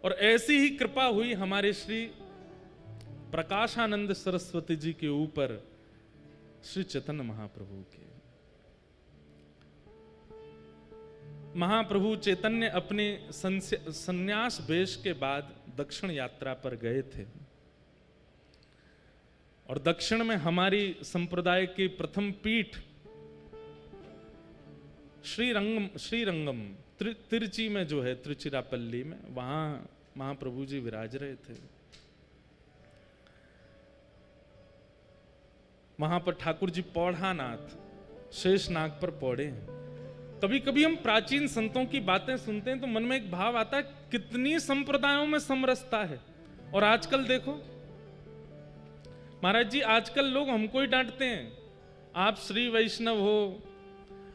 और ऐसी ही कृपा हुई हमारे श्री प्रकाशानंद सरस्वती जी के ऊपर, श्री चैतन्य महाप्रभु के। महाप्रभु चैतन्य अपने संन्यास वेश के बाद दक्षिण यात्रा पर गए थे, और दक्षिण में हमारी संप्रदाय की प्रथम पीठ श्रीरंगम तिरुचि में जो है, तिरुचिरापल्ली में, वहां महाप्रभु जी विराज रहे थे। वहां पर ठाकुर जी पौढ़ानाथ शेषनाग पर पौड़े हैं। कभी कभी हम प्राचीन संतों की बातें सुनते हैं तो मन में एक भाव आता है, कितनी संप्रदायों में समरसता है। और आजकल देखो महाराज जी, आजकल लोग हमको ही डांटते हैं, आप श्री वैष्णव हो,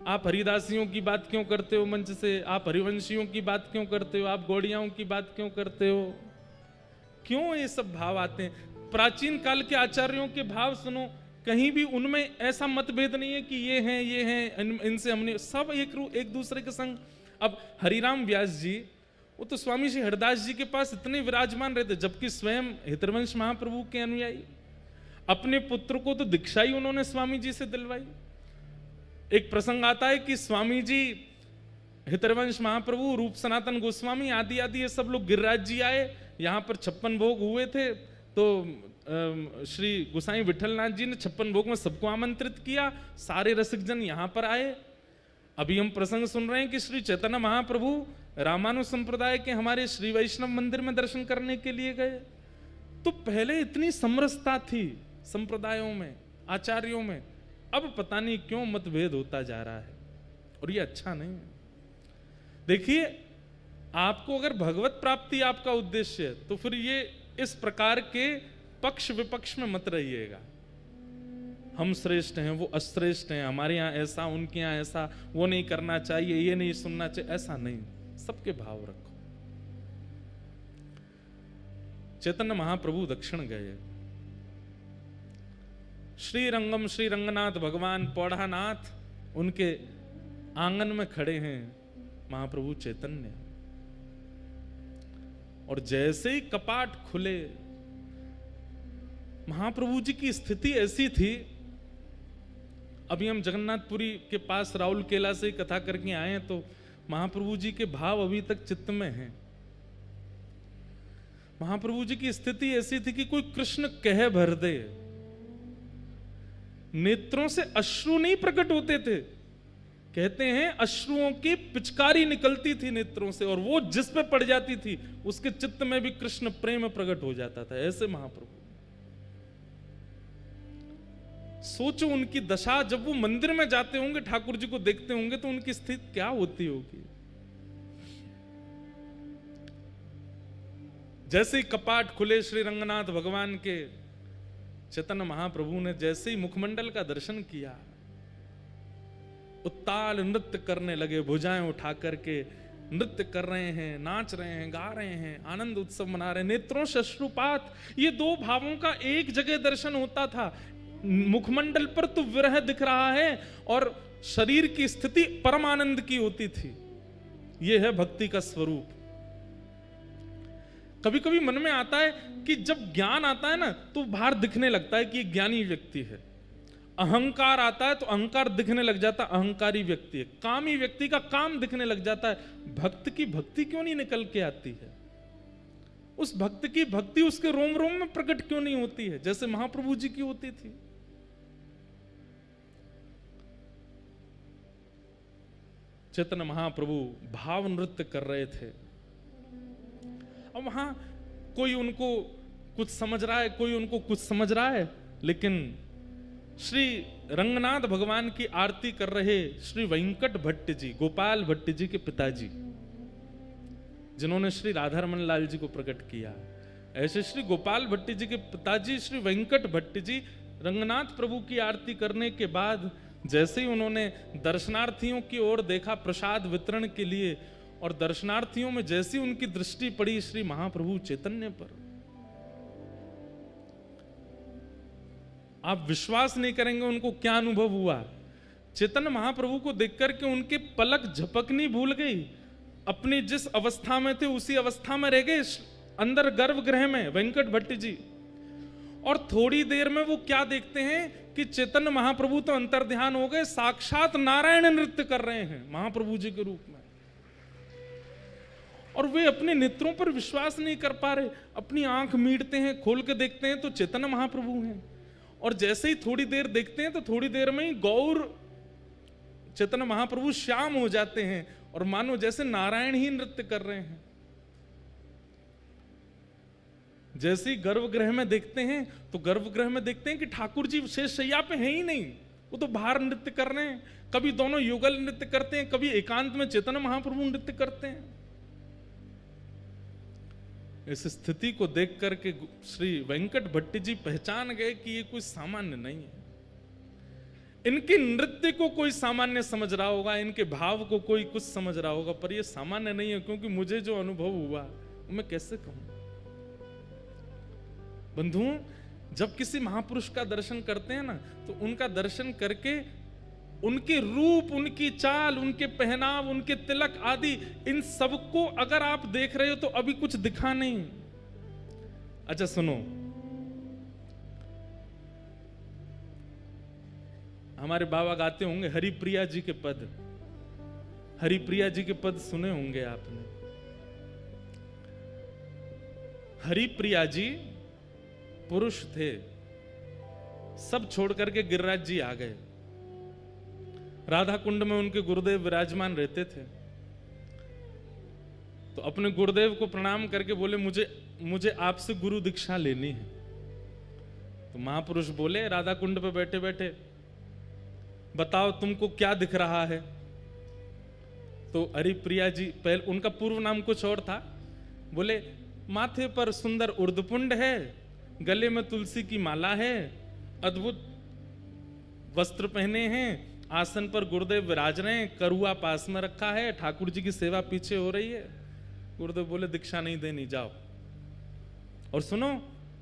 आप हरिदासियों की बात क्यों करते हो मंच से, आप हरिवंशियों की बात क्यों करते हो, आप गौड़ियाओं की बात क्यों करते हो। क्यों ये सब भाव आते हैं? प्राचीन काल के आचार्यों के भाव सुनो, कहीं भी उनमें ऐसा मतभेद नहीं है कि ये हैं इनसे हमने सब एक दूसरे के संग। अब हरिराम व्यास जी, वो तो स्वामी श्री हरदास जी के पास इतने विराजमान रहते, जबकि स्वयं हितरवंश महाप्रभु के अनुयायी। अपने पुत्र को तो दीक्षा ही उन्होंने स्वामी जी से दिलवाई। एक प्रसंग आता है कि स्वामी जी, हितरवंश महाप्रभु, रूप सनातन गोस्वामी आदि आदि ये सब लोग गिरिराज जी आए, यहाँ पर 56 भोग हुए थे, तो श्री गोसाई विठलनाथ जी ने 56 भोग में सबको आमंत्रित किया, सारे रसिक जन यहाँ पर आए। अभी हम प्रसंग सुन रहे हैं कि श्री चैतन्य महाप्रभु रामानुज संप्रदाय के हमारे श्री वैष्णव मंदिर में दर्शन करने के लिए गए। तो पहले इतनी समरसता थी संप्रदायों में, आचार्यों में, अब पता नहीं क्यों मतभेद होता जा रहा है, और ये अच्छा नहीं है। देखिए, आपको अगर भगवत प्राप्ति आपका उद्देश्य है तो फिर ये इस प्रकार के पक्ष विपक्ष में मत रहिएगा। हम श्रेष्ठ हैं, वो अश्रेष्ठ हैं, हमारे यहाँ ऐसा, उनके यहाँ ऐसा, वो नहीं करना चाहिए, ये नहीं सुनना चाहिए, ऐसा नहीं। सबके भाव रखो। चैतन्य महाप्रभु दक्षिण गए। श्रीरंगम श्री रंगनाथ भगवान पौढ़ानाथ उनके आंगन में खड़े हैं महाप्रभु चैतन्य, और जैसे ही कपाट खुले, महाप्रभु जी की स्थिति ऐसी थी। अभी हम जगन्नाथपुरी के पास राउल केला से कथा करके आए हैं, तो महाप्रभु जी के भाव अभी तक चित्त में हैं। महाप्रभु जी की स्थिति ऐसी थी कि कोई कृष्ण कह भर दे, नेत्रों से अश्रु नहीं प्रकट होते थे। कहते हैं अश्रुओं की पिचकारी निकलती थी नेत्रों से, और वो जिस पे पड़ जाती थी उसके चित्त में भी कृष्ण प्रेम प्रकट हो जाता था। ऐसे महाप्रभु, सोचो उनकी दशा, जब वो मंदिर में जाते होंगे, ठाकुर जी को देखते होंगे, तो उनकी स्थिति क्या होती होगी। जैसे ही कपाट खुले श्री रंगनाथ भगवान के, चैतन्य महाप्रभु ने जैसे ही मुखमंडल का दर्शन किया, उत्ताल नृत्य करने लगे, भुजाएं उठा करके नृत्य कर रहे हैं, नाच रहे हैं, गा रहे हैं, आनंद उत्सव मना रहे हैं, नेत्रों से अश्रुपात। ये दो भावों का एक जगह दर्शन होता था। मुखमंडल पर तो विरह दिख रहा है और शरीर की स्थिति परम आनंद की होती थी। यह है भक्ति का स्वरूप। कभी कभी मन में आता है कि जब ज्ञान आता है ना, तो बाहर दिखने लगता है कि ये ज्ञानी व्यक्ति है। अहंकार आता है तो अहंकार दिखने लग जाता, अहंकारी व्यक्ति है। कामी व्यक्ति का काम दिखने लग जाता है। भक्त की भक्ति क्यों नहीं निकल के आती है? उस भक्त की भक्ति उसके रोम रोम में प्रकट क्यों नहीं होती है, जैसे महाप्रभु जी की होती थी? चैतन्य महाप्रभु भाव नृत्य कर रहे थे। अब वहां कोई उनको कुछ समझ रहा है, कोई उनको कुछ समझ रहा है, लेकिन श्री रंगनाथ भगवान की आरती कर रहे श्री वेंकट भट्ट जी, गोपाल भट्ट जी के पिताजी, जिन्होंने श्री राधारमण लाल जी को प्रकट किया, ऐसे श्री गोपाल भट्ट जी के पिताजी श्री वेंकट भट्ट जी रंगनाथ प्रभु की आरती करने के बाद जैसे ही उन्होंने दर्शनार्थियों की ओर देखा प्रसाद वितरण के लिए, और दर्शनार्थियों में जैसी उनकी दृष्टि पड़ी श्री महाप्रभु चैतन्य पर, आप विश्वास नहीं करेंगे उनको क्या अनुभव हुआ। चैतन्य महाप्रभु को देखकर के उनके पलक झपकनी भूल गई, अपनी जिस अवस्था में थे उसी अवस्था में रह गए अंदर गर्भगृह में वेंकट भट्ट जी। और थोड़ी देर में वो क्या देखते हैं कि चैतन्य महाप्रभु तो अंतर ध्यान हो गए, साक्षात नारायण नृत्य कर रहे हैं महाप्रभु जी के रूप में। और वे अपने नेत्रों पर विश्वास नहीं कर पा रहे, अपनी आंख मीटते हैं, खोल के देखते हैं तो चैतन्य महाप्रभु हैं। और जैसे ही थोड़ी देर देखते हैं तो थोड़ी देर में ही गौर चैतन्य महाप्रभु श्याम हो जाते हैं और मानो जैसे नारायण ही नृत्य कर रहे हैं। जैसे ही गर्भगृह में देखते हैं तो गर्भगृह में देखते हैं कि ठाकुर जी शेष शैया पे हैं ही नहीं, वो तो बाहर नृत्य कर रहे हैं। कभी दोनों युगल नृत्य करते हैं, कभी एकांत में चैतन्य महाप्रभु नृत्य करते हैं। इस स्थिति को देख करके श्री वेंकट भट्ट जी पहचान गए कि ये कोई सामान्य नहीं है। इनके नृत्य को कोई सामान्य समझ रहा होगा, इनके भाव को कोई कुछ समझ रहा होगा, पर ये सामान्य नहीं है, क्योंकि मुझे जो अनुभव हुआ मैं कैसे कहूं। बंधुओं, जब किसी महापुरुष का दर्शन करते हैं ना, तो उनका दर्शन करके उनके रूप, उनकी चाल, उनके पहनाव, उनके तिलक आदि, इन सबको अगर आप देख रहे हो तो अभी कुछ दिखा नहीं। अच्छा सुनो, हमारे बाबा गाते होंगे हरिप्रिया जी के पद, हरिप्रिया जी के पद सुने होंगे आपने। हरिप्रिया जी पुरुष थे, सब छोड़ करके गिरिराज जी आ गए। राधा कुंड में उनके गुरुदेव विराजमान रहते थे, तो अपने गुरुदेव को प्रणाम करके बोले मुझे आपसे गुरु दीक्षा लेनी है। तो महापुरुष बोले राधा कुंड पे बैठे बैठे, बताओ तुमको क्या दिख रहा है। तो हरिप्रिया जी, पहले उनका पूर्व नाम कुछ और था, बोले माथे पर सुंदर उर्दपुंड है, गले में तुलसी की माला है, अद्भुत वस्त्र पहने हैं, आसन पर गुरुदेव विराज रहे हैं, करुआ पास में रखा है, ठाकुर जी की सेवा पीछे हो रही है। गुरुदेव बोले दीक्षा नहीं देनी, जाओ। और सुनो,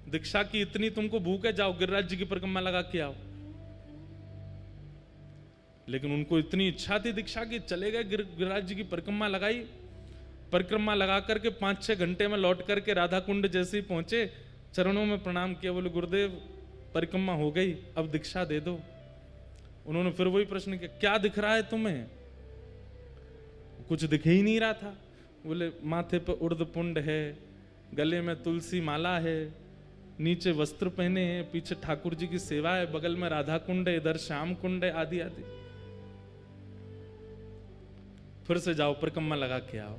दीक्षा की इतनी तुमको भूख है, जाओ गिरिराज जी की परिक्रमा लगा के आओ। लेकिन उनको इतनी इच्छा थी दीक्षा की, चले गए गिरिराज जी की परिक्रमा लगाई। परिक्रमा लगा करके 5-6 घंटे में लौट करके राधा कुंड जैसे ही पहुंचे, चरणों में प्रणाम किया, बोले गुरुदेव परिक्रमा हो गई, अब दीक्षा दे दो। उन्होंने फिर वही प्रश्न किया, क्या दिख रहा है तुम्हें? कुछ दिख ही नहीं रहा था। बोले माथे पर उर्द पुंड है, गले में तुलसी माला है, नीचे वस्त्र पहने हैं, पीछे ठाकुर जी की सेवा है, बगल में राधा कुंड है, इधर श्याम कुंड है, आदि आदि। फिर से जाओ परिक्रमा लगा के आओ,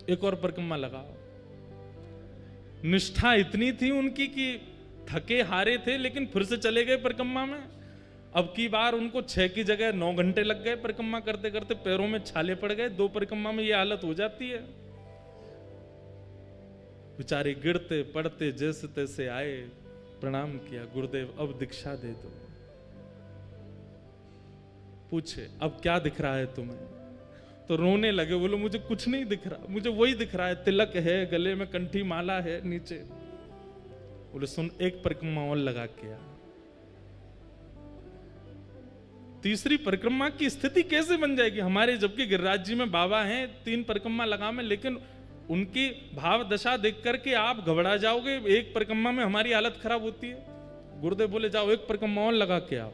एक और परिक्रमा लगाओ। निष्ठा इतनी थी उनकी कि थके हारे थे, लेकिन फिर से चले गए परिक्रमा में। अब की बार उनको 6 की जगह 9 घंटे लग गए परिक्रमा करते करते, पैरों में छाले पड़ गए। 2 परिक्रमा में ये हालत हो जाती है। बेचारे गिरते पड़ते जैसे तैसे आए, प्रणाम किया, गुरुदेव अब दीक्षा दे दो। पूछे अब क्या दिख रहा है तुम्हें? तो रोने लगे, बोलो मुझे कुछ नहीं दिख रहा, मुझे वही दिख रहा है, तिलक है, गले में कंठी माला है नीचे। बोले सुन, एक परिक्रमा और लगा के आ। तीसरी परिक्रमा की स्थिति कैसे बन जाएगी हमारे, जबकि गिरिराज जी में बाबा हैं, 3 परिक्रमा लगा में, लेकिन उनकी भाव दशा देख करके आप घबरा जाओगे। एक परिक्रमा में हमारी हालत खराब होती है। गुरुदेव बोले जाओ एक परिक्रमा और लगा के आओ।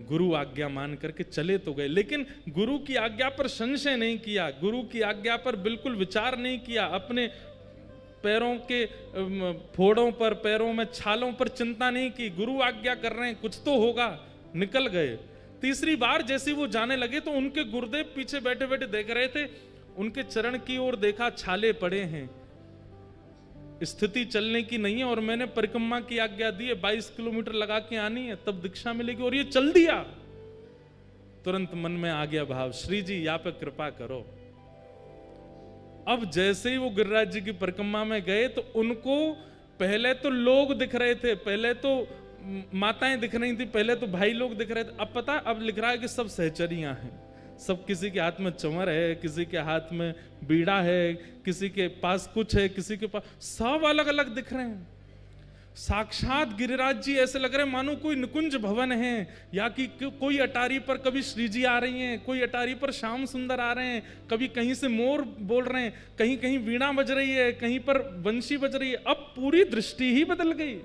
गुरु आज्ञा मान करके चले तो गए, लेकिन गुरु की आज्ञा पर संशय नहीं किया, गुरु की आज्ञा पर बिल्कुल विचार नहीं किया, अपने पैरों के फोड़ों पर, पैरों में छालों पर चिंता नहीं की। गुरु आज्ञा कर रहे हैं, कुछ तो होगा, निकल गए। तीसरी बार जैसे वो जाने लगे तो उनके गुरुदेव पीछे बैठे बैठे देख रहे थे, उनके चरण की ओर देखा, छाले पड़े हैं, स्थिति चलने की नहीं है, और मैंने परिक्रमा की आज्ञा दी है, 22 किलोमीटर लगा के आनी है, तब दीक्षा मिलेगी, और ये चल दिया। तुरंत मन में आ गया भाव, श्री जी यहाँ पे कृपा करो। अब जैसे ही वो गिरिराज जी की परिक्रमा में गए तो उनको पहले तो लोग दिख रहे थे, पहले तो माताएं दिख रही थी, पहले तो भाई लोग दिख रहे थे। अब पता, अब लिख रहा है कि सब सहचरियां हैं, सब किसी के हाथ में चंवर है, किसी के हाथ में बीड़ा है, किसी के पास कुछ है, किसी के पास, सब अलग अलग दिख रहे हैं। साक्षात गिरिराज जी ऐसे लग रहे मानो कोई निकुंज भवन है, या कि कोई अटारी पर कभी श्री जी आ रही हैं, कोई अटारी पर श्याम सुंदर आ रहे हैं, कभी कहीं से मोर बोल रहे हैं, कहीं कहीं वीणा बज रही है, कहीं पर बंशी बज रही है। अब पूरी दृष्टि ही बदल गई।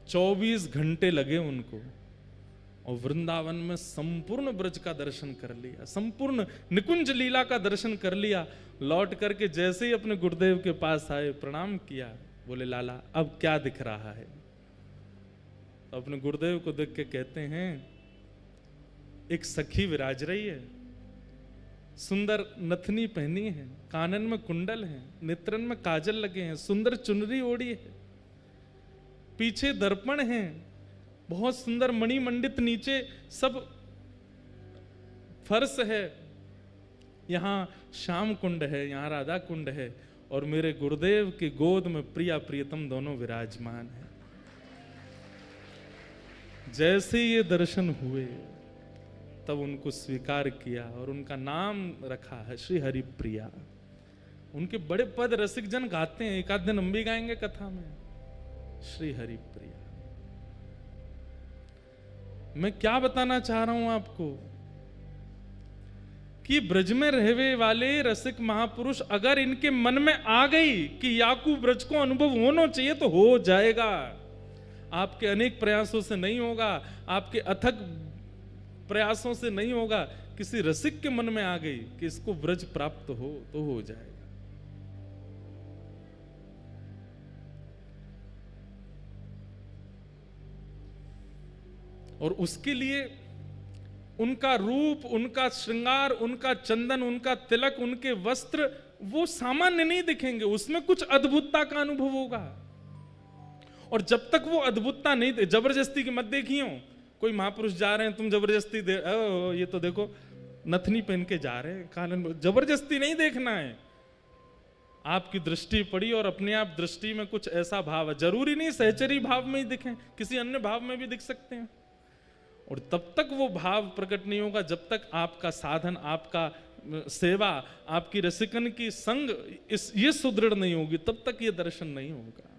24 घंटे लगे उनको और वृंदावन में संपूर्ण ब्रज का दर्शन कर लिया, संपूर्ण निकुंज लीला का दर्शन कर लिया। लौट करके जैसे ही अपने गुरुदेव के पास आए, प्रणाम किया, बोले लाला अब क्या दिख रहा है? तो अपने गुरुदेव को देख के कहते हैं, एक सखी विराज रही है, सुंदर नथनी पहनी है, कानन में कुंडल है, नेत्रन में काजल लगे हैं, सुंदर चुनरी ओढ़ी है, पीछे दर्पण है, बहुत सुंदर मणिमंडित नीचे सब फर्श है, यहां श्याम कुंड है, यहां राधा कुंड है, और मेरे गुरुदेव की गोद में प्रिया प्रियतम दोनों विराजमान है। जैसे ये दर्शन हुए तब उनको स्वीकार किया और उनका नाम रखा है श्री हरि प्रिया। उनके बड़े पद रसिक जन गाते हैं, एक आध दिन हम भी गाएंगे कथा में, श्री हरि प्रिया। मैं क्या बताना चाह रहा हूं आपको कि ब्रज में रहने वाले रसिक महापुरुष अगर इनके मन में आ गई कि याकू ब्रज को अनुभव होना चाहिए तो हो जाएगा। आपके अनेक प्रयासों से नहीं होगा, आपके अथक प्रयासों से नहीं होगा, किसी रसिक के मन में आ गई कि इसको ब्रज प्राप्त हो तो हो जाएगा। और उसके लिए उनका रूप, उनका श्रृंगार, उनका चंदन, उनका तिलक, उनके वस्त्र वो सामान्य नहीं दिखेंगे, उसमें कुछ अद्भुतता का अनुभव होगा। और जब तक वो अद्भुतता नहीं, जबरदस्ती की मत देखियो, कोई महापुरुष जा रहे हैं तुम जबरदस्ती ये तो देखो नथनी पहन के जा रहे हैं, कानन, जबरदस्ती नहीं देखना है। आपकी दृष्टि पड़ी और अपने आप दृष्टि में कुछ ऐसा भाव है, जरूरी नहीं सहचरी भाव में ही दिखें, किसी अन्य भाव में भी दिख सकते हैं। और तब तक वो भाव प्रकट नहीं होगा जब तक आपका साधन, आपका सेवा, आपकी रसिकन की संग ये सुदृढ़ नहीं होगी, तब तक ये दर्शन नहीं होगा।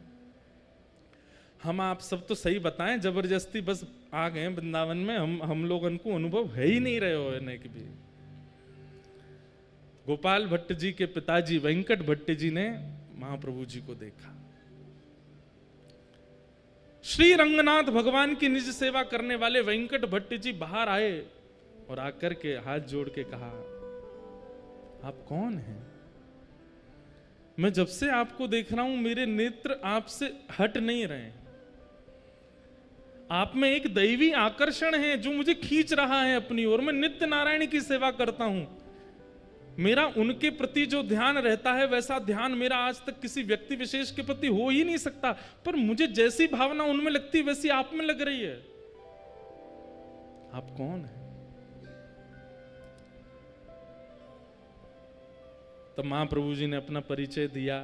हम आप सब तो सही बताएं, जबरदस्ती बस आ गए वृंदावन में, हम लोगों को अनुभव है ही नहीं रहे होने की भी। गोपाल भट्ट जी के पिताजी वेंकट भट्ट जी ने महाप्रभु जी को देखा। श्री रंगनाथ भगवान की निज सेवा करने वाले वेंकट भट्ट जी बाहर आए और आकर के हाथ जोड़ के कहा, आप कौन हैं? मैं जब से आपको देख रहा हूं मेरे नेत्र आपसे हट नहीं रहे। आप में एक दैवी आकर्षण है जो मुझे खींच रहा है अपनी ओर। मैं नित्य नारायण की सेवा करता हूं, मेरा उनके प्रति जो ध्यान रहता है वैसा ध्यान मेरा आज तक किसी व्यक्ति विशेष के प्रति हो ही नहीं सकता, पर मुझे जैसी भावना उनमें लगती है वैसी आप में लग रही है। आप कौन है? तब महाप्रभु जी ने अपना परिचय दिया।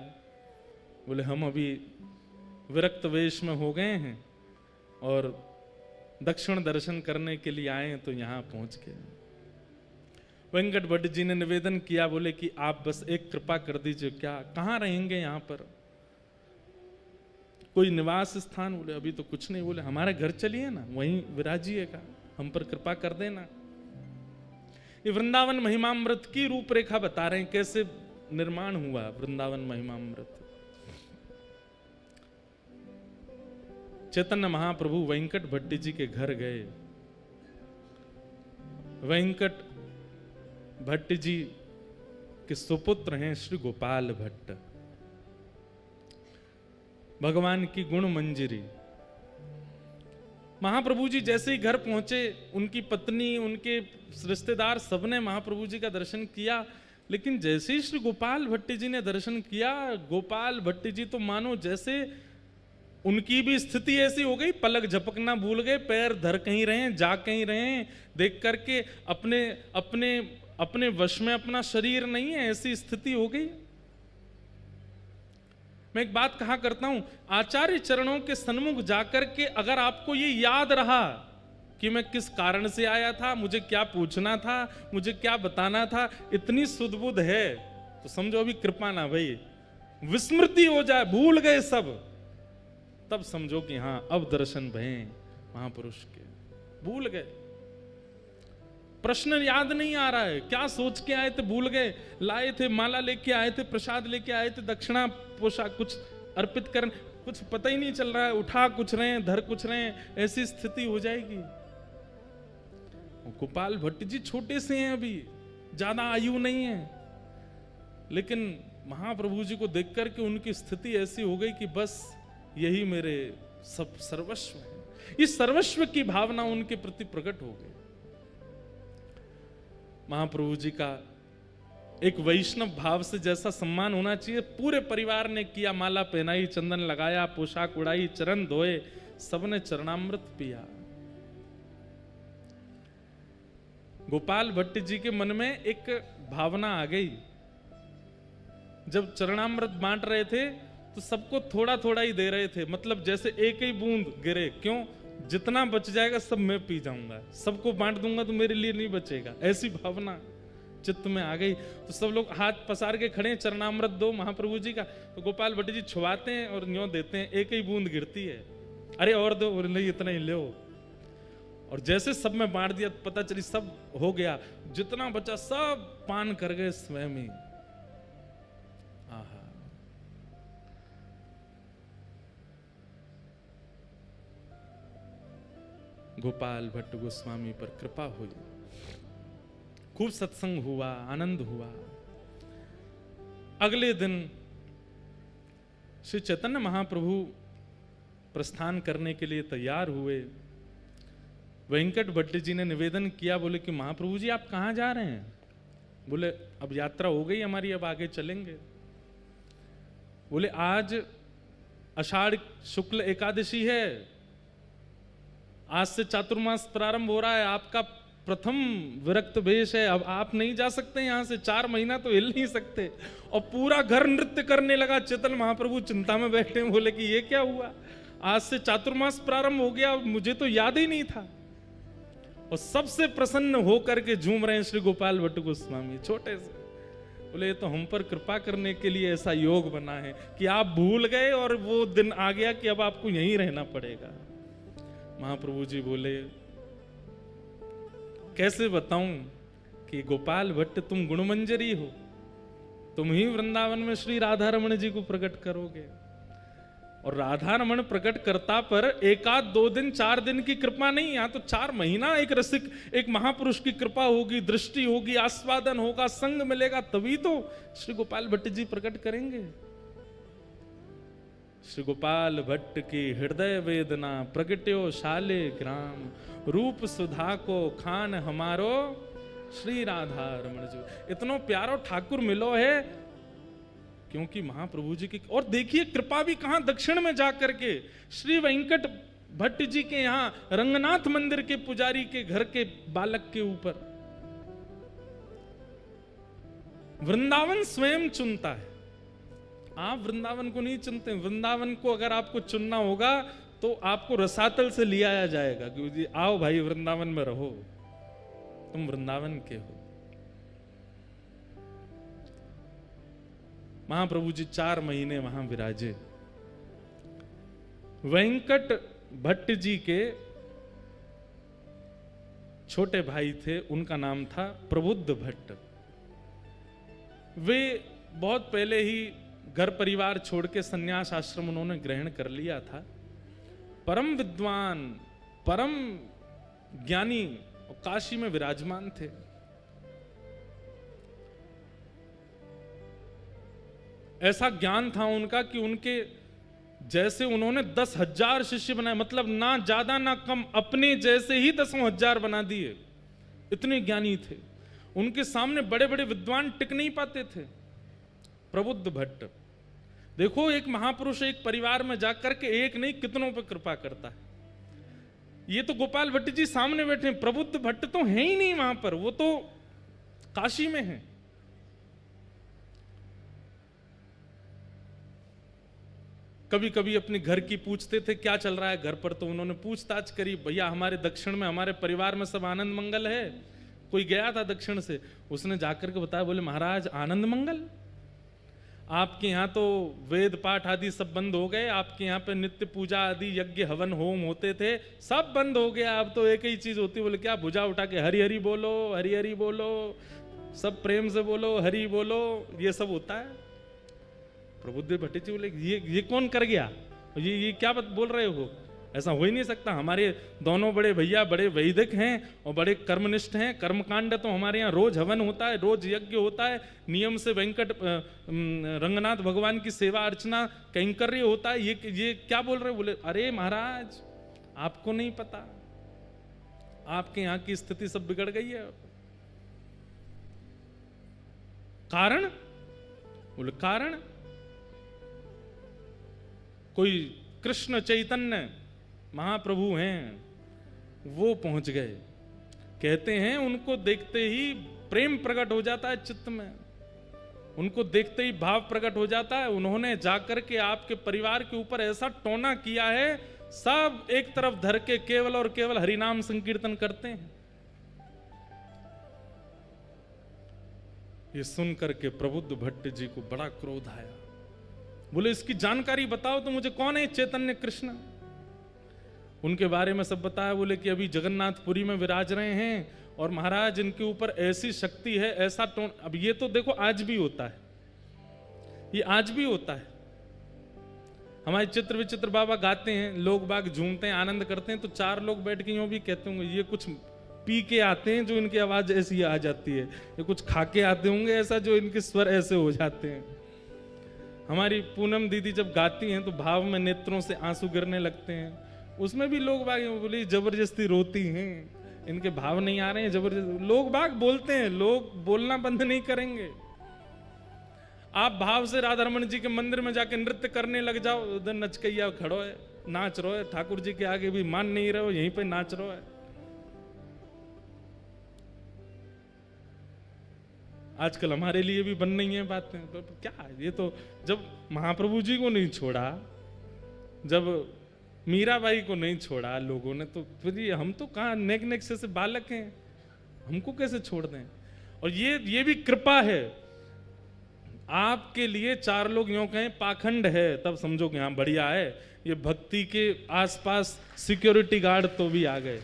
बोले हम अभी विरक्त वेश में हो गए हैं और दक्षिण दर्शन करने के लिए आए हैं, तो यहां पहुंच गए। वेंकट भट्ट जी ने निवेदन किया, बोले कि आप बस एक कृपा कर दीजिए, क्या कहाँ रहेंगे यहाँ पर? कोई निवास स्थान? बोले अभी तो कुछ नहीं। बोले हमारे घर चलिए ना, वहीं विराजिएगा, हम पर कृपा कर देना। ये वृंदावन महिमामृत की रूपरेखा बता रहे हैं, कैसे निर्माण हुआ वृंदावन महिमामृत। चैतन्य महाप्रभु वेंकट भट्ट जी के घर गए। वेंकट भट्ट जी के सुपुत्र हैं श्री गोपाल भट्ट। भगवान की गुण मंजरी। महाप्रभु जी जैसे ही घर पहुंचे, उनकी पत्नी, उनके रिश्तेदार सबने महाप्रभु जी का दर्शन किया, लेकिन जैसे ही श्री गोपाल भट्ट जी ने दर्शन किया, गोपाल भट्ट जी तो मानो जैसे उनकी भी स्थिति ऐसी हो गई, पलक झपकना भूल गए, पैर धर कहीं रहे, जा कहीं रहे, देख करके अपने अपने अपने वश में अपना शरीर नहीं है, ऐसी स्थिति हो गई। मैं एक बात कहा करता हूं, आचार्य चरणों के सन्मुख जाकर के अगर आपको ये याद रहा कि मैं किस कारण से आया था, मुझे क्या पूछना था, मुझे क्या बताना था, इतनी सुध बुध है तो समझो अभी कृपा ना भाई, विस्मृति हो जाए, भूल गए सब, तब समझो कि हां अब दर्शन भये महापुरुष के। भूल गए, प्रश्न याद नहीं आ रहा है, क्या सोच के आए थे भूल गए, लाए थे माला लेके आए थे, प्रसाद लेके आए थे, दक्षिणा पोशाक कुछ अर्पित कर, कुछ पता ही नहीं चल रहा है, उठा कुछ रहे हैं, धर कुछ रहे हैं, ऐसी स्थिति हो जाएगी। गोपाल भट्ट जी छोटे से हैं, अभी ज्यादा आयु नहीं है, लेकिन महाप्रभु जी को देख करके उनकी स्थिति ऐसी हो गई कि बस यही मेरे सब सर्वस्व है। इस सर्वस्व की भावना उनके प्रति प्रकट हो गई। महाप्रभु जी का एक वैष्णव भाव से जैसा सम्मान होना चाहिए, पूरे परिवार ने किया, माला पहनाई, चंदन लगाया, पोशाक उड़ाई, चरण धोए, सबने चरणामृत पिया। गोपाल भट्ट जी के मन में एक भावना आ गई, जब चरणामृत बांट रहे थे तो सबको थोड़ा थोड़ा ही दे रहे थे, मतलब जैसे एक ही बूंद गिरे, क्यों, जितना बच जाएगा सब मैं पी जाऊंगा, सबको बांट दूंगा तो मेरे लिए नहीं बचेगा, ऐसी भावना चित्त में आ गई। तो सब लोग हाथ पसार के खड़े, चरणामृत दो महाप्रभु जी का। तो गोपाल भट्ट जी छुआते हैं और न्यों देते हैं, एक ही बूंद गिरती है, अरे और दो, और नहीं इतना ही लो। और जैसे सब में बांट दिया, पता चली सब हो गया, जितना बचा सब पान कर गए स्वयं ही। आहा, गोपाल भट्ट गोस्वामी पर कृपा हुई, खूब सत्संग हुआ, आनंद हुआ। अगले दिन श्री चैतन्य महाप्रभु प्रस्थान करने के लिए तैयार हुए। वेंकट भट्ट जी ने निवेदन किया, बोले कि महाप्रभु जी आप कहां जा रहे हैं? बोले अब यात्रा हो गई हमारी, अब आगे चलेंगे। बोले आज आषाढ़ शुक्ल एकादशी है, आज से चातुर्मास प्रारंभ हो रहा है, आपका प्रथम विरक्त वेश है, अब आप नहीं जा सकते यहां से, 4 महीना तो हिल नहीं सकते। और पूरा घर नृत्य करने लगा। चैतन्य महाप्रभु चिंता में बैठे, बोले कि ये क्या हुआ, आज से चातुर्मास प्रारंभ हो गया, मुझे तो याद ही नहीं था। और सबसे प्रसन्न होकर के झूम रहे हैं श्री गोपाल भट्ट गोस्वामी, छोटे से। बोले ये तो हम पर कृपा करने के लिए ऐसा योग बना है कि आप भूल गए और वो दिन आ गया कि अब आपको यहीं रहना पड़ेगा। महाप्रभु जी बोले कैसे बताऊं कि गोपाल भट्ट तुम गुणमंजरी हो, तुम ही वृंदावन में श्री राधा रमण जी को प्रकट करोगे। और राधा रमण प्रकट करता पर 1 आध 2 दिन 4 दिन की कृपा नहीं, यहां तो 4 महीना एक रसिक, एक महापुरुष की कृपा होगी, दृष्टि होगी, आस्वादन होगा, संग मिलेगा, तभी तो श्री गोपाल भट्ट जी प्रकट करेंगे। श्री गोपाल भट्ट की हृदय वेदना प्रगट्यो शाले ग्राम, रूप सुधा को खान हमारो श्री राधा रमण जी। इतनो प्यारो ठाकुर मिलो है, क्योंकि महाप्रभु जी की। और देखिए कृपा भी कहां, दक्षिण में जाकर के श्री वेंकट भट्ट जी के यहां रंगनाथ मंदिर के पुजारी के घर के बालक के ऊपर। वृंदावन स्वयं चुनता है, आप वृंदावन को नहीं चुनते। वृंदावन को अगर आपको चुनना होगा तो आपको रसातल से ले आया जाएगा, क्योंकि आओ भाई वृंदावन में रहो, तुम वृंदावन के हो। महाप्रभु जी 4 महीने वहां विराजे। वेंकट भट्ट जी के छोटे भाई थे, उनका नाम था प्रबुद्ध भट्ट। वे बहुत पहले ही घर परिवार छोड़ के संन्यास आश्रम उन्होंने ग्रहण कर लिया था। परम विद्वान, परम ज्ञानी, और काशी में विराजमान थे। ऐसा ज्ञान था उनका कि उनके जैसे उन्होंने 10,000 शिष्य बनाए, मतलब ना ज्यादा ना कम, अपने जैसे ही 10,000 बना दिए, इतने ज्ञानी थे। उनके सामने बड़े बड़े विद्वान टिक नहीं पाते थे। प्रबुद्ध भट्ट, देखो एक महापुरुष एक परिवार में जाकर के एक नहीं कितनों पर कृपा करता है। ये तो गोपाल भट्ट जी सामने बैठे हैं, प्रबुद्ध भट्ट तो है ही नहीं वहां पर, वो तो काशी में है। कभी कभी अपने घर की पूछते थे क्या चल रहा है घर पर, तो उन्होंने पूछताछ करी, भैया हमारे दक्षिण में हमारे परिवार में सब आनंद मंगल है। कोई गया था दक्षिण से, उसने जाकर के बताया, बोले महाराज आनंद मंगल, आपके यहाँ तो वेद पाठ आदि सब बंद हो गए, आपके यहाँ पे नित्य पूजा आदि यज्ञ हवन होम होते थे, सब बंद हो गया। अब तो एक ही चीज होती है, बोले क्या, भुजा उठा के हरि हरि बोलो, हरि हरि बोलो, सब प्रेम से बोलो, हरि बोलो, ये सब होता है। प्रबुद्ध भट्ट जी बोले ये कौन कर गया, ये क्या बात बोल रहे हो, ऐसा हो ही नहीं सकता। हमारे दोनों बड़े भैया बड़े वैदिक हैं और बड़े कर्मनिष्ठ हैं, कर्मकांड तो हमारे यहाँ रोज हवन होता है, रोज यज्ञ होता है, नियम से वेंकट रंगनाथ भगवान की सेवा अर्चना कैंकर्य होता है, ये क्या बोल रहे हो। बोले अरे महाराज आपको नहीं पता, आपके यहाँ की स्थिति सब बिगड़ गई है। कारण, बोले कारण कोई कृष्ण चैतन्य महाप्रभु हैं, वो पहुंच गए। कहते हैं उनको देखते ही प्रेम प्रकट हो जाता है चित्त में, उनको देखते ही भाव प्रकट हो जाता है। उन्होंने जाकर के आपके परिवार के ऊपर ऐसा टोना किया है, सब एक तरफ धर के केवल और केवल हरिनाम संकीर्तन करते हैं। ये सुन करके प्रबुद्ध भट्ट जी को बड़ा क्रोध आया। बोले इसकी जानकारी बताओ तो मुझे, कौन है चैतन्य कृष्ण। उनके बारे में सब बताया। बोले कि अभी जगन्नाथपुरी में विराज रहे हैं और महाराज इनके ऊपर ऐसी शक्ति है, ऐसा टोन। अब ये तो देखो आज भी होता है, ये आज भी होता है। हमारे चित्र विचित्र बाबा गाते हैं, लोग बाग झूमते हैं, आनंद करते हैं, तो चार लोग बैठ के यूं भी कहते होंगे ये कुछ पी के आते हैं जो इनकी आवाज ऐसी आ जाती है, ये कुछ खा के आते होंगे ऐसा जो इनके स्वर ऐसे हो जाते हैं। हमारी पूनम दीदी जब गाती हैं तो भाव में नेत्रों से आंसू गिरने लगते हैं, उसमें भी लोग बाग बोले जबरदस्ती रोती हैं, इनके भाव नहीं आ रहे हैं, जबरदस्ती। लोग बाग बोलते हैं, लोग बोलना बंद नहीं करेंगे। आप भाव से राधा रमन जी के मंदिर में जाके नृत्य करने लग जाओ, उधर नचकैया खड़ो है, नाच रो है, ठाकुर जी के आगे भी मान नहीं रहे हो, यहीं पे नाच रो है। आजकल हमारे लिए भी बन नहीं है बातें, तो क्या ये तो जब महाप्रभु जी को नहीं छोड़ा, जब मीराबाई को नहीं छोड़ा लोगों ने, तो फिर हम तो कहाँ नेक नेक से बालक हैं, हमको कैसे छोड़ दें। और ये भी कृपा है आपके लिए। चार लोग यूं कहें पाखंड है तब समझो कि हाँ बढ़िया है, ये भक्ति के आसपास सिक्योरिटी गार्ड तो भी आ गए।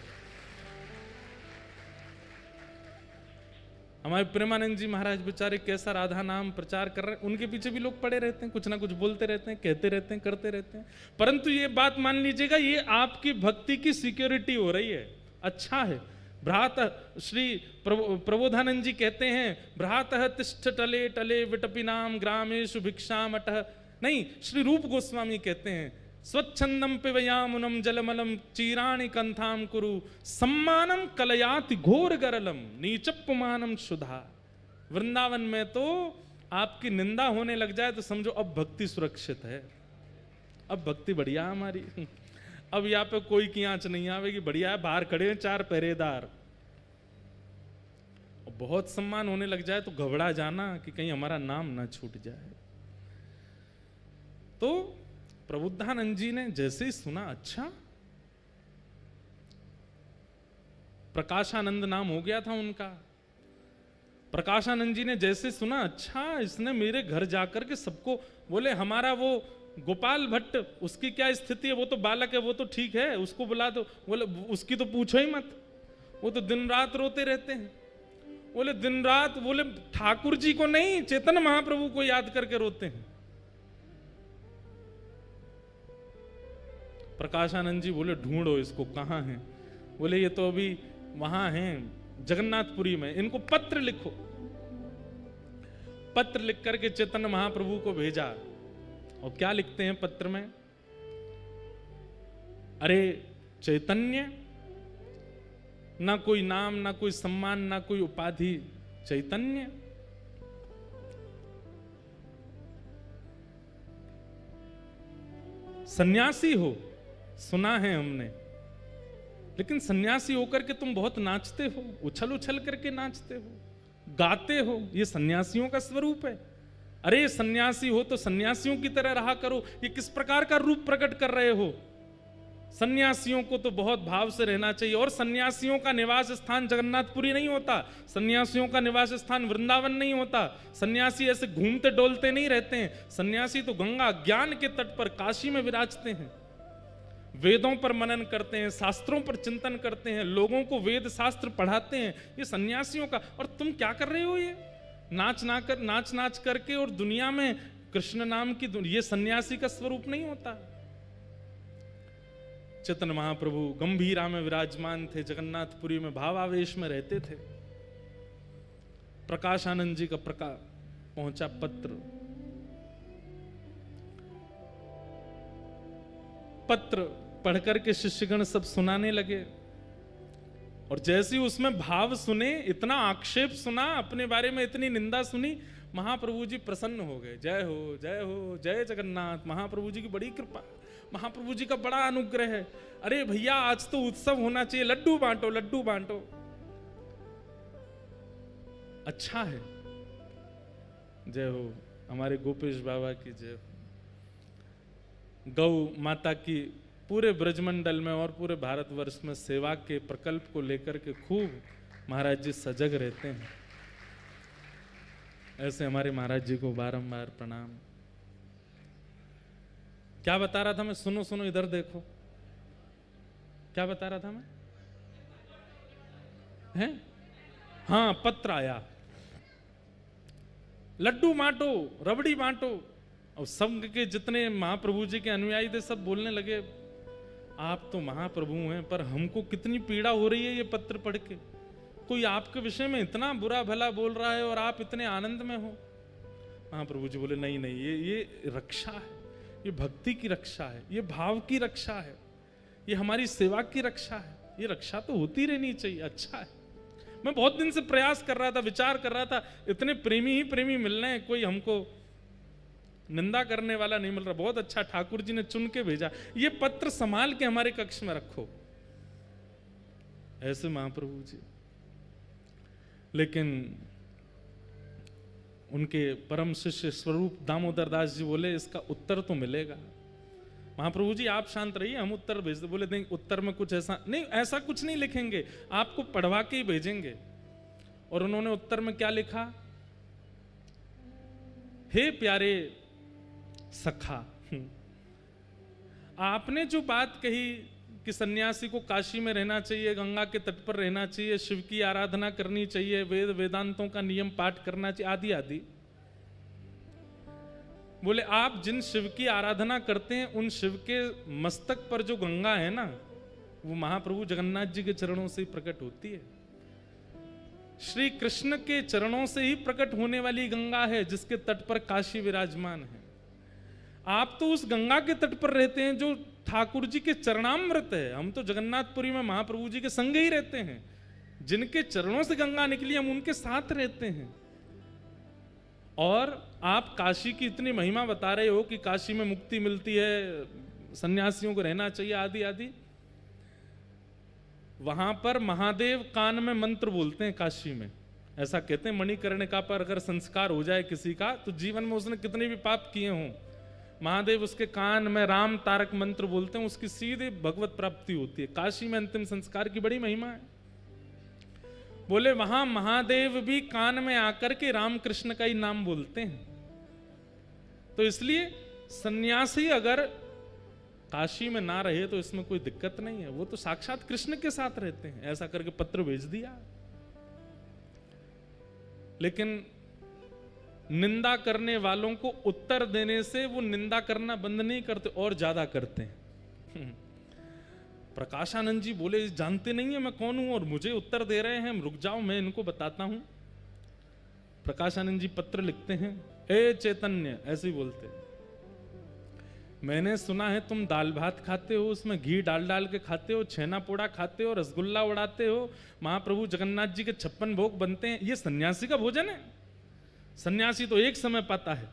हमारे प्रेमानंद जी महाराज बेचारे कैसा राधा नाम प्रचार कर रहे हैं, उनके पीछे भी लोग पड़े रहते हैं, कुछ ना कुछ बोलते रहते हैं, कहते रहते हैं, करते रहते हैं। परंतु ये बात मान लीजिएगा, ये आपकी भक्ति की सिक्योरिटी हो रही है, अच्छा है। भ्रात श्री प्रबोधानंद जी कहते हैं, भ्रातः तिष्ठ टले टले विटपिनाम ग्रामेषु भिक्षाम अटः। नहीं, श्री रूप गोस्वामी कहते हैं, स्वच्छंदम पिबयामुनम जलमलम चीराणि कंथाम कुरु सम्मानम कलयाति घोर गरलम नीचपुमानम शुद्धा। वृंदावन में तो आपकी निंदा होने लग जाए तो समझो अब भक्ति सुरक्षित है, अब भक्ति बढ़िया हमारी, अब यहाँ पे कोई की आंच नहीं आवेगी, बढ़िया है। बाहर खड़े हैं चार पहरेदार, बहुत सम्मान होने लग जाए तो घबरा जाना कि कहीं हमारा नाम ना छूट जाए। तो प्रबुद्धानंद जी ने जैसे ही सुना, अच्छा प्रकाशानंद नाम हो गया था उनका, प्रकाशानंद जी ने जैसे सुना, अच्छा इसने मेरे घर जाकर के सबको, बोले हमारा वो गोपाल भट्ट उसकी क्या स्थिति है, वो तो बालक है, वो तो ठीक है, उसको बुला दो। बोले उसकी तो पूछो ही मत, वो तो दिन रात रोते रहते हैं। बोले दिन रात, बोले ठाकुर जी को नहीं, चैतन्य महाप्रभु को याद करके रोते हैं। प्रकाशानंद जी बोले ढूंढो इसको, कहाँ है। बोले ये तो अभी वहां हैं जगन्नाथपुरी में, इनको पत्र लिखो। पत्र लिख करके चैतन्य महाप्रभु को भेजा। और क्या लिखते हैं पत्र में, अरे चैतन्य, ना कोई नाम, ना कोई सम्मान, ना कोई उपाधि, चैतन्य। सन्यासी हो, सुना है हमने, लेकिन सन्यासी होकर के तुम बहुत नाचते हो, उछल उछल करके नाचते हो, गाते हो, ये सन्यासियों का स्वरूप है। अरे सन्यासी हो तो सन्यासियों की तरह रहा करो, ये किस प्रकार का रूप प्रकट कर रहे हो। सन्यासियों को तो बहुत भाव से रहना चाहिए। और सन्यासियों का निवास स्थान जगन्नाथपुरी नहीं होता, सन्यासियों का निवास स्थान वृंदावन नहीं होता। सन्यासी ऐसे घूमते डोलते नहीं रहते हैं। सन्यासी तो गंगा ज्ञान के तट पर काशी में विराजते हैं, वेदों पर मनन करते हैं, शास्त्रों पर चिंतन करते हैं, लोगों को वेद शास्त्र पढ़ाते हैं। ये सन्यासियों का। और तुम क्या कर रहे हो? ये नाच नाच करके और दुनिया में कृष्ण नाम की, ये सन्यासी का स्वरूप नहीं होता। चैतन्य महाप्रभु गंभीरा में विराजमान थे, जगन्नाथपुरी में भावावेश में रहते थे। प्रकाशानंद जी का पहुंचा पत्र पढ़कर के शिष्यगण सब सुनाने लगे। और जैसे ही उसमें भाव सुने, इतना आक्षेप सुना, अपने बारे में इतनी निंदा सुनी, महाप्रभु जी प्रसन्न हो गए। जय हो जय हो जय जगन्नाथ। महाप्रभु जी की बड़ी कृपा, महाप्रभु जी का बड़ा अनुग्रह है। अरे भैया आज तो उत्सव होना चाहिए, लड्डू बांटो लड्डू बांटो। अच्छा है। जय हो हमारे गोपेश बाबा की जय हो। गौ माता की पूरे ब्रजमंडल में और पूरे भारतवर्ष में सेवा के प्रकल्प को लेकर के खूब महाराज जी सजग रहते हैं। ऐसे हमारे महाराज जी को बारंबार प्रणाम। क्या बता रहा था मैं? सुनो सुनो, इधर देखो, क्या बता रहा था मैं? हैं? हाँ, पत्र आया, लड्डू बांटो, रबड़ी बांटो। और संघ के जितने महाप्रभु जी के अनुयायी थे सब बोलने लगे, आप तो महाप्रभु हैं, पर हमको कितनी पीड़ा हो रही है ये पत्र पढ़ के। कोई आपके विषय में इतना बुरा भला बोल रहा है और आप इतने आनंद में हो। महाप्रभु जी बोले, नहीं नहीं, ये रक्षा है, ये भक्ति की रक्षा है, ये भाव की रक्षा है, ये हमारी सेवा की रक्षा है। ये रक्षा तो होती रहनी चाहिए। अच्छा है। मैं बहुत दिन से प्रयास कर रहा था, विचार कर रहा था, इतने प्रेमी ही प्रेमी मिल रहे हैं, कोई हमको निंदा करने वाला नहीं मिल रहा। बहुत अच्छा, ठाकुर जी ने चुन के भेजा। ये पत्र संभाल के हमारे कक्ष में रखो। ऐसे महाप्रभु जी। लेकिन उनके परम शिष्य स्वरूप दामोदर दास जी बोले, इसका उत्तर तो मिलेगा। महाप्रभु जी आप शांत रहिए, हम उत्तर भेज दे। बोले नहीं, उत्तर में कुछ ऐसा नहीं, ऐसा कुछ नहीं लिखेंगे, आपको पढ़वा के ही भेजेंगे। और उन्होंने उत्तर में क्या लिखा? हे प्यारे सखा, आपने जो बात कही कि सन्यासी को काशी में रहना चाहिए, गंगा के तट पर रहना चाहिए, शिव की आराधना करनी चाहिए, वेद वेदांतों का नियम पाठ करना चाहिए, आदि आदि। बोले आप जिन शिव की आराधना करते हैं, उन शिव के मस्तक पर जो गंगा है ना, वो महाप्रभु जगन्नाथ जी के चरणों से ही प्रकट होती है। श्री कृष्ण के चरणों से ही प्रकट होने वाली गंगा है, जिसके तट पर काशी विराजमान है। आप तो उस गंगा के तट पर रहते हैं जो ठाकुर जी के चरणामृत है। हम तो जगन्नाथपुरी में महाप्रभु जी के संग ही रहते हैं। जिनके चरणों से गंगा निकली, हम उनके साथ रहते हैं। और आप काशी की इतनी महिमा बता रहे हो कि काशी में मुक्ति मिलती है, सन्यासियों को रहना चाहिए, आदि आदि। वहां पर महादेव कान में मंत्र बोलते हैं काशी में। ऐसा कहते हैं मणिकर्णिका पर अगर संस्कार हो जाए किसी का, तो जीवन में उसने कितने भी पाप किए हों, महादेव उसके कान में राम तारक मंत्र बोलते हैं, उसकी सीधे भगवत प्राप्ति होती है। काशी में अंतिम संस्कार की बड़ी महिमा है। बोले वहां महादेव भी कान में आकर के राम कृष्ण का ही नाम बोलते हैं। तो इसलिए सन्यासी अगर काशी में ना रहे तो इसमें कोई दिक्कत नहीं है, वो तो साक्षात कृष्ण के साथ रहते हैं। ऐसा करके पत्र भेज दिया। लेकिन निंदा करने वालों को उत्तर देने से वो निंदा करना बंद नहीं करते, और ज्यादा करते हैं। प्रकाशानंद जी बोले, जानते नहीं है मैं कौन हूं और मुझे उत्तर दे रहे हैं, रुक जाओ मैं इनको बताता हूं। प्रकाशानंद जी पत्र लिखते हैं, ए चैतन्य, ऐसे ही बोलते, मैंने सुना है तुम दाल भात खाते हो, उसमें घी डाल डाल के खाते हो, छेना पोड़ा खाते हो, रसगुल्ला उड़ाते हो, महाप्रभु जगन्नाथ जी के 56 भोग बनते हैं, ये सन्यासी का भोजन है? सन्यासी तो एक समय पाता है,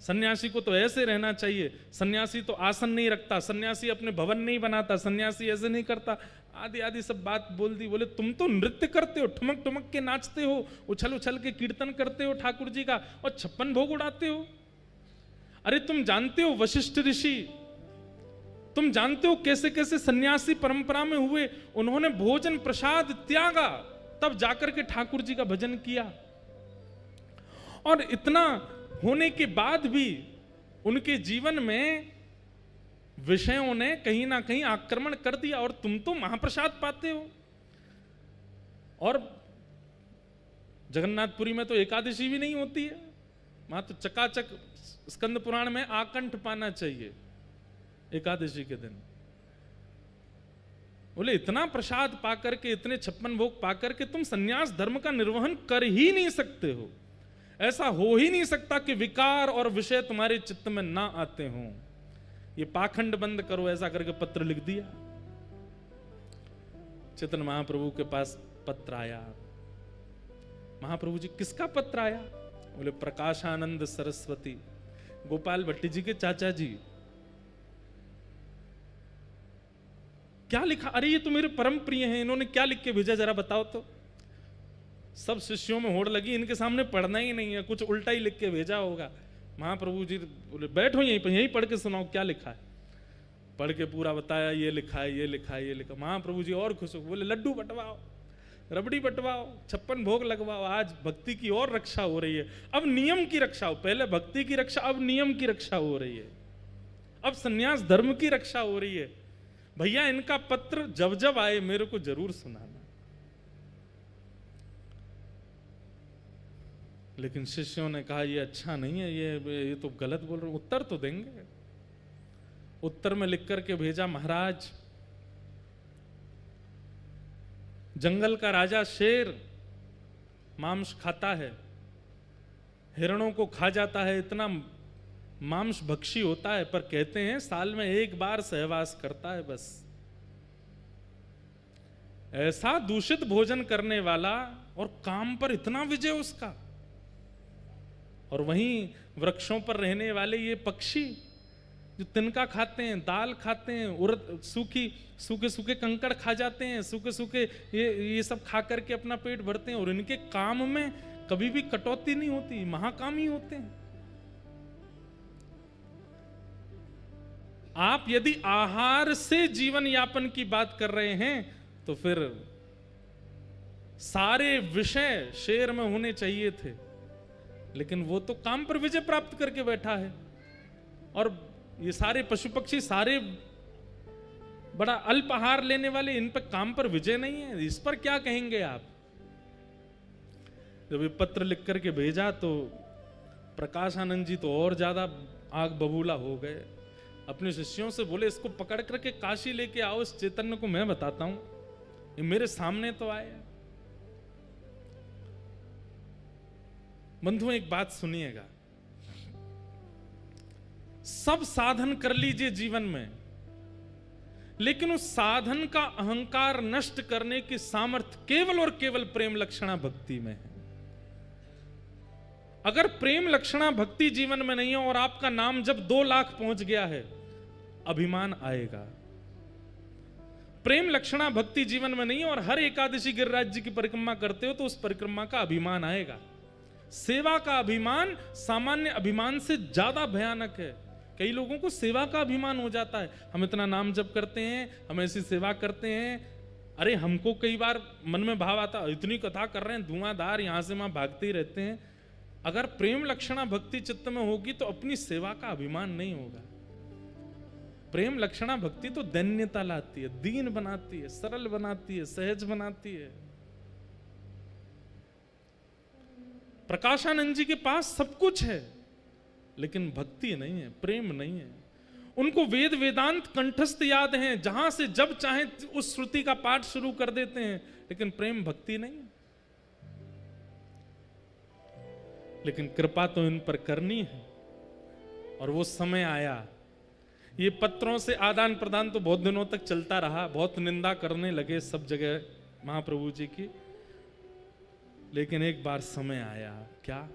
सन्यासी को तो ऐसे रहना चाहिए, सन्यासी तो आसन नहीं रखता, सन्यासी अपने भवन नहीं बनाता, सन्यासी ऐसे नहीं करता, आदि आदि सब बात बोल दी। बोले तुम तो नृत्य करते हो, ठुमक ठुमक के नाचते हो, उछल उछल के कीर्तन करते हो ठाकुर जी का, और 56 भोग उड़ाते हो। अरे तुम जानते हो वशिष्ठ ऋषि तुम जानते हो कैसे कैसे सन्यासी परंपरा में हुए, उन्होंने भोजन प्रसाद त्यागा, तब जाकर के ठाकुर जी का भजन किया। और इतना होने के बाद भी उनके जीवन में विषयों ने कहीं ना कहीं आक्रमण कर दिया, और तुम तो महाप्रसाद पाते हो। और जगन्नाथपुरी में तो एकादशी भी नहीं होती है, वहां तो चकाचक स्कंद पुराण में आकंठ पाना चाहिए एकादशी के दिन। बोले इतना प्रसाद पाकर के, इतने 56 भोग पाकर के तुम सन्यास धर्म का निर्वहन कर ही नहीं सकते हो। ऐसा हो ही नहीं सकता कि विकार और विषय तुम्हारे चित्त में ना आते हों। ये पाखंड बंद करो, ऐसा करके पत्र लिख दिया। चैतन्य महाप्रभु के पास पत्र आया। महाप्रभु जी किसका पत्र आया? बोले प्रकाशानंद सरस्वती, गोपाल भट्टी जी के चाचा जी। क्या लिखा? अरे ये तो मेरे परम प्रिय हैं, इन्होंने क्या लिख के भेजा जरा बताओ तो। सब शिष्यों में होड़ लगी, इनके सामने पढ़ना ही नहीं है, कुछ उल्टा ही लिख के भेजा होगा। महाप्रभु जी बोले बैठो यहीं पर, यहीं पढ़ के सुनाओ क्या लिखा है। पढ़ के पूरा बताया, ये लिखा है, ये लिखा है, ये लिखा। महाप्रभु जी और खुश हो, बोले लड्डू बंटवाओ, रबड़ी बंटवाओ, 56 भोग लगवाओ। आज भक्ति की और रक्षा हो रही है, अब नियम की रक्षा हो। पहले भक्ति की रक्षा, अब नियम की रक्षा हो रही है, अब सन्यास धर्म की रक्षा हो रही है। भैया इनका पत्र जब जब आए मेरे को जरूर सुनाना। लेकिन शिष्यों ने कहा ये अच्छा नहीं है, ये तो गलत बोल रहे। उत्तर तो देंगे। उत्तर में लिख करके भेजा, महाराज जंगल का राजा शेर मांस खाता है, हिरणों को खा जाता है, इतना मांस भक्षी होता है, पर कहते हैं साल में एक बार सहवास करता है बस। ऐसा दूषित भोजन करने वाला और काम पर इतना विजय उसका। और वहीं वृक्षों पर रहने वाले ये पक्षी जो तिनका खाते हैं, दाल खाते हैं, उड़द सूखे सूखे कंकड़ खा जाते हैं, सूखे सूखे ये सब खा करके अपना पेट भरते हैं, और इनके काम में कभी भी कटौती नहीं होती, महाकामी होते हैं। आप यदि आहार से जीवन यापन की बात कर रहे हैं तो फिर सारे विषय शेर में होने चाहिए थे, लेकिन वो तो काम पर विजय प्राप्त करके बैठा है। और ये सारे पशु पक्षी सारे बड़ा अल्प आहार लेने वाले, इन पर काम पर विजय नहीं है, इस पर क्या कहेंगे आप? जब ये पत्र लिख करके भेजा तो प्रकाशानंद जी तो और ज्यादा आग बबूला हो गए। अपने शिष्यों से बोले इसको पकड़ करके काशी लेके आओ, इस चैतन्य को मैं बताता हूं, ये मेरे सामने तो आए। बंधुओं एक बात सुनिएगा, सब साधन कर लीजिए जीवन में, लेकिन उस साधन का अहंकार नष्ट करने की सामर्थ्य केवल और केवल प्रेम लक्षणा भक्ति में है। अगर प्रेम लक्षणा भक्ति जीवन में नहीं है और आपका नाम जब 2 लाख पहुंच गया है, अभिमान आएगा। प्रेम लक्षणा भक्ति जीवन में नहीं है और हर एकादशी गिरिराज जी की परिक्रमा करते हो तो उस परिक्रमा का अभिमान आएगा। सेवा का अभिमान सामान्य अभिमान से ज्यादा भयानक है। कई लोगों को सेवा का अभिमान हो जाता है, हम इतना नाम जप करते हैं, हम ऐसी सेवा करते हैं। अरे हमको कई बार मन में भाव आता, इतनी कथा कर रहे हैं, धुआंधार यहां से वहां भागते ही रहते हैं। अगर प्रेम लक्षणा भक्ति चित्त में होगी तो अपनी सेवा का अभिमान नहीं होगा। प्रेम लक्षणा भक्ति तो दैन्यता लाती है, दीन बनाती है, सरल बनाती है, सहज बनाती है। प्रकाशानंद जी के पास सब कुछ है, लेकिन भक्ति नहीं है, प्रेम नहीं है। उनको वेद वेदांत कंठस्थ याद हैं, जहां से जब चाहे उस श्रुति का पाठ शुरू कर देते हैं, लेकिन प्रेम भक्ति नहीं है। लेकिन कृपा तो इन पर करनी है, और वो समय आया। ये पत्रों से आदान प्रदान तो बहुत दिनों तक चलता रहा, बहुत निंदा करने लगे सब जगह महाप्रभु जी की, लेकिन एक बार समय आया। क्या?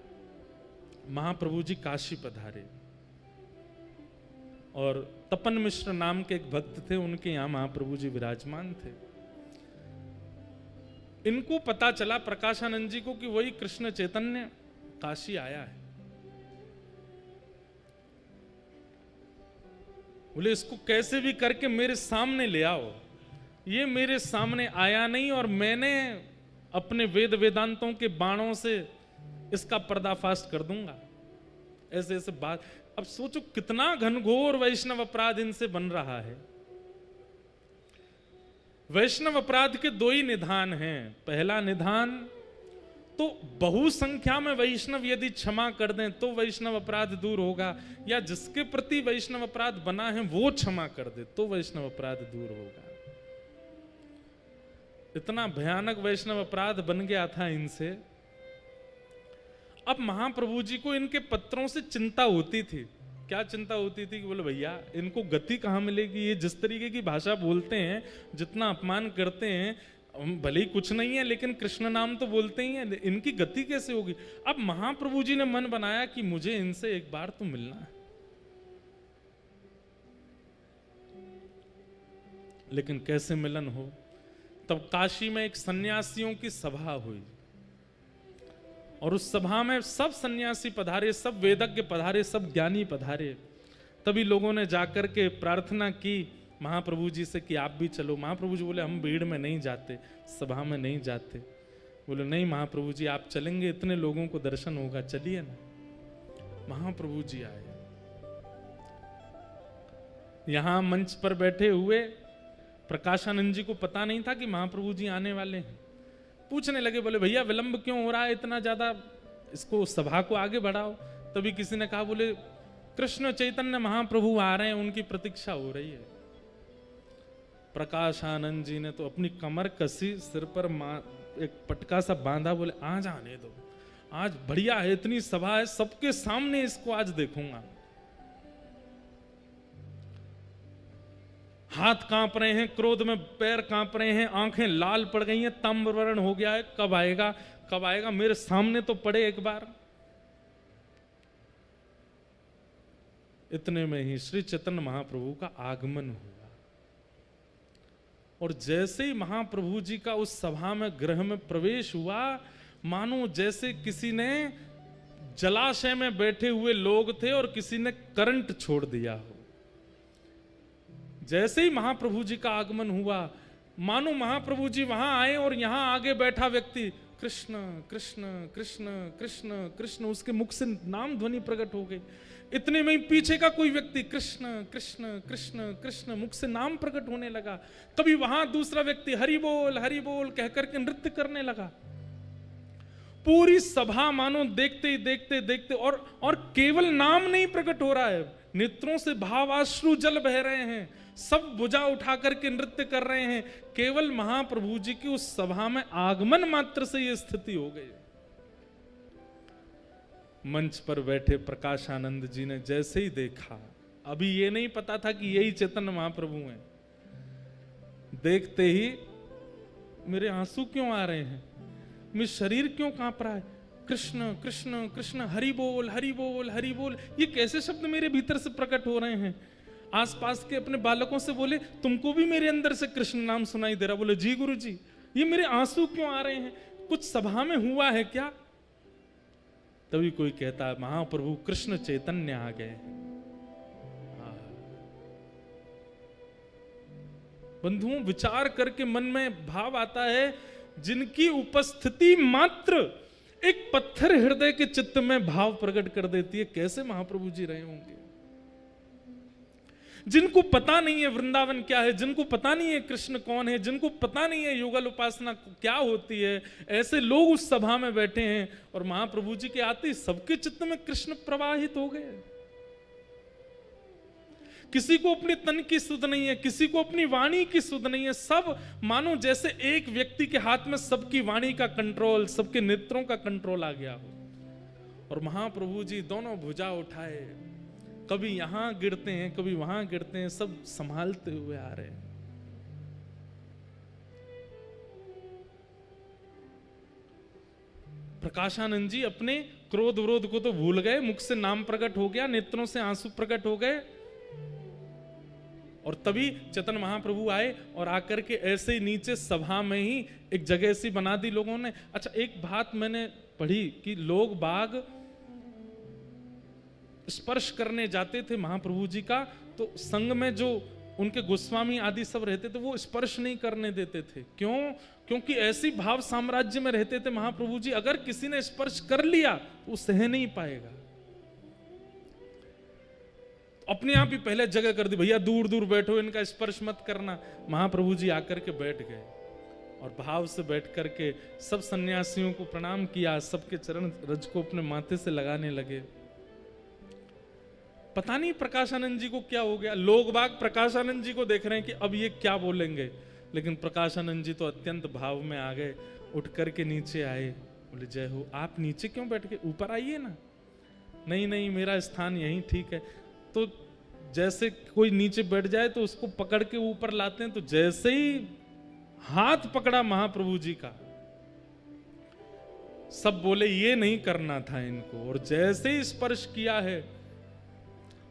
महाप्रभु जी काशी पधारे और तपन मिश्र नाम के एक भक्त थे, उनके यहां महाप्रभु जी विराजमान थे। इनको पता चला प्रकाशानंद जी को कि वही कृष्ण चैतन्य काशी आया है। बोले इसको कैसे भी करके मेरे सामने ले आओ। ये मेरे सामने आया नहीं और मैंने अपने वेद वेदांतों के बाणों से इसका पर्दाफाश कर दूंगा। ऐसे ऐसे बात। अब सोचो कितना घनघोर वैष्णव अपराध इनसे बन रहा है। वैष्णव अपराध के दो ही निधान हैं। पहला निधान तो बहुसंख्या में वैष्णव यदि क्षमा कर दें तो वैष्णव अपराध दूर होगा, या जिसके प्रति वैष्णव अपराध बना है वो क्षमा कर दे तो वैष्णव अपराध दूर होगा। इतना भयानक वैष्णव अपराध बन गया था इनसे। अब महाप्रभु जी को इनके पत्रों से चिंता होती थी। क्या चिंता होती थी कि बोले भैया इनको गति कहां मिलेगी, ये जिस तरीके की भाषा बोलते हैं, जितना अपमान करते हैं, भले ही कुछ नहीं है लेकिन कृष्ण नाम तो बोलते ही हैं, इनकी गति कैसे होगी। अब महाप्रभु जी ने मन बनाया कि मुझे इनसे एक बार तो मिलना है। लेकिन कैसे मिलन हो। तब काशी में एक सन्यासियों की सभा हुई और उस सभा में सब सन्यासी पधारे, सब वेदज्ञ पधारे, सब ज्ञानी पधारे। तभी लोगों ने जाकर के प्रार्थना की महाप्रभु जी से कि आप भी चलो। महाप्रभु जी बोले हम भीड़ में नहीं जाते, सभा में नहीं जाते। बोले नहीं महाप्रभु जी आप चलेंगे, इतने लोगों को दर्शन होगा, चलिए ना। महाप्रभु जी आए। यहां मंच पर बैठे हुए प्रकाशानंद जी को पता नहीं था कि महाप्रभु जी आने वाले हैं। पूछने लगे, बोले भैया विलंब क्यों हो रहा है इतना ज्यादा, इसको सभा को आगे बढ़ाओ। तभी किसी ने कहा, बोले कृष्ण चैतन्य महाप्रभु आ रहे हैं, उनकी प्रतीक्षा हो रही है। प्रकाशानंद जी ने तो अपनी कमर कसी, सिर पर एक पटका सा बांधा, बोले आज आने दो, आज बढ़िया है, इतनी सभा है, सबके सामने इसको आज देखूंगा। हाथ कांप रहे हैं, क्रोध में पैर कांप रहे हैं, आंखें लाल पड़ गई हैं, ताम्रवर्ण हो गया है, कब आएगा कब आएगा, मेरे सामने तो पड़े एक बार। इतने में ही श्री चैतन्य महाप्रभु का आगमन हुआ और जैसे ही महाप्रभु जी का उस सभा में गृह में प्रवेश हुआ, मानो जैसे किसी ने जलाशय में बैठे हुए लोग थे और किसी ने करंट छोड़ दिया हो। जैसे ही महाप्रभु जी का आगमन हुआ, मानो महाप्रभु जी वहां आए और यहां आगे बैठा व्यक्ति कृष्ण कृष्ण कृष्ण कृष्ण कृष्ण, उसके मुख से नाम ध्वनि प्रकट हो गई। इतने में ही पीछे का कोई व्यक्ति कृष्ण कृष्ण कृष्ण कृष्ण, मुख से नाम प्रकट होने लगा। तभी वहां दूसरा व्यक्ति हरि बोल कहकर के नृत्य करने लगा। पूरी सभा मानो देखते ही देखते देखते और केवल नाम नहीं प्रकट हो रहा है, नेत्रों से भावाश्रु जल बह रहे हैं, सब भुजा उठा करके नृत्य कर रहे हैं। केवल महाप्रभु जी की उस सभा में आगमन मात्र से यह स्थिति हो गई। मंच पर बैठे प्रकाशानंद जी ने जैसे ही देखा, अभी ये नहीं पता था कि यही चैतन्य महाप्रभु हैं, देखते ही मेरे आंसू क्यों आ रहे हैं, मेरा शरीर क्यों कांप रहा है, कृष्ण कृष्ण कृष्ण, हरि बोल हरि बोल हरि बोल, ये कैसे शब्द मेरे भीतर से प्रकट हो रहे हैं। आसपास के अपने बालकों से बोले, तुमको भी मेरे अंदर से कृष्ण नाम सुनाई दे रहा। बोले जी गुरु जी, ये मेरे आंसू क्यों आ रहे हैं, कुछ सभा में हुआ है क्या। तभी कोई कहता है, महाप्रभु कृष्ण चैतन्य आ गए। बंधुओं, विचार करके मन में भाव आता है, जिनकी उपस्थिति मात्र एक पत्थर हृदय के चित्त में भाव प्रकट कर देती है, कैसे महाप्रभु जी रहे होंगे। जिनको पता नहीं है वृंदावन क्या है, जिनको पता नहीं है कृष्ण कौन है, जिनको पता नहीं है युगल उपासना क्या होती है, ऐसे लोग उस सभा में बैठे हैं और महाप्रभु जी के आते ही सबके चित्त में कृष्ण प्रवाहित हो गए। किसी को अपने तन की सुध नहीं है, किसी को अपनी वाणी की सुध नहीं है, सब मानो जैसे एक व्यक्ति के हाथ में सबकी वाणी का कंट्रोल, सबके नेत्रों का कंट्रोल आ गया हो। और महाप्रभु जी दोनों भुजा उठाए, कभी यहां गिरते हैं कभी वहां गिरते हैं, सब संभालते हुए आ रहे हैं। प्रकाशानंद जी अपने क्रोध विरोध को तो भूल गए, मुख से नाम प्रकट हो गया, नेत्रों से आंसू प्रकट हो गए। और तभी चैतन्य महाप्रभु आए और आकर के ऐसे ही नीचे सभा में ही एक जगह सी बना दी लोगों ने। अच्छा, एक बात मैंने पढ़ी कि लोग बाग स्पर्श करने जाते थे महाप्रभु जी का, तो संग में जो उनके गोस्वामी आदि सब रहते थे वो स्पर्श नहीं करने देते थे। क्यों? क्योंकि ऐसी भाव साम्राज्य में रहते थे महाप्रभु जी, अगर किसी ने स्पर्श कर लिया तो वो सह नहीं पाएगा। अपने आप ही पहले जगह कर दी, भैया दूर दूर बैठो, इनका स्पर्श मत करना। महाप्रभु जी आकर के बैठ गए और भाव से बैठ करके सब सन्यासियों को प्रणाम किया, सबके चरण रज को अपने माथे से लगाने लगे। पता नहीं प्रकाशानंद जी को क्या हो गया, लोग बाग प्रकाशानंद जी को देख रहे हैं कि अब ये क्या बोलेंगे, लेकिन प्रकाशानंद जी तो अत्यंत भाव में आ गए, उठ करके नीचे आए, बोले जय हो। आप नीचे क्यों बैठ गए, ऊपर आइए ना। नहीं नहीं, मेरा स्थान यहीं ठीक है। तो जैसे कोई नीचे बैठ जाए तो उसको पकड़ के ऊपर लाते हैं, तो जैसे ही हाथ पकड़ा महाप्रभु जी का, सब बोले ये नहीं करना था इनको, और जैसे ही स्पर्श किया है,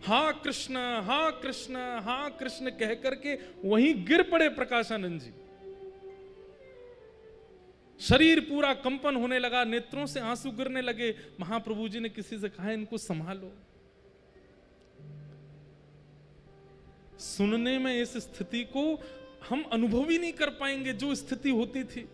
हाँ कृष्ण हाँ कृष्ण हाँ कृष्ण कह करके वहीं गिर पड़े प्रकाशानंद जी। शरीर पूरा कंपन होने लगा, नेत्रों से आंसू गिरने लगे। महाप्रभु जी ने किसी से कहा इनको संभालो। सुनने में इस स्थिति को हम अनुभव ही नहीं कर पाएंगे जो स्थिति होती थी।